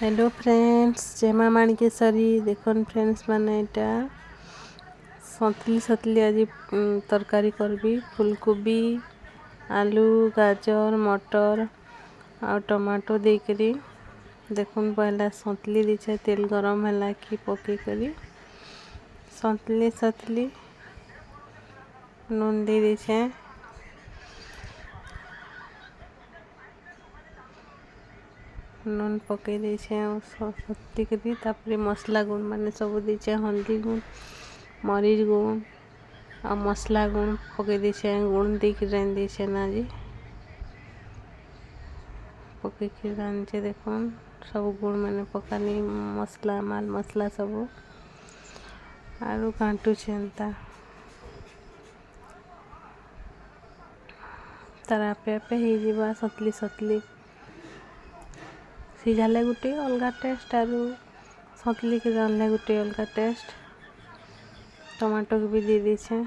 Hello friends, जय माँ माणिकेश्वरी। देखन फ्रेंड्स मैंने इटा सतली आज तरकारी करबी। फुलकोबी, आलू, गाजर, मटर आ टमाटो देकरी देखुन पहला सतली दीछे। तेल गरम है कि पके करी सतली नून दे दीछे। नून पके दीछे सतली करी तापर मसला गुण माने सब दीछे। हल्दी गुण, मरीच गुण आ मसला गुण पके दीछे। गुण देके रान दीछे ना जी पके के रांचे। देखुन सब गुण माने पकानी मसला माल मसला सब आरु घांटू छेनता तार आपे आपे ही जीवा। सतली सिझाले गुटे अलगा टेस्ट आरु सतली के रांधले गुटे अलगा टेस्ट। टमाटो भी दे दीछे।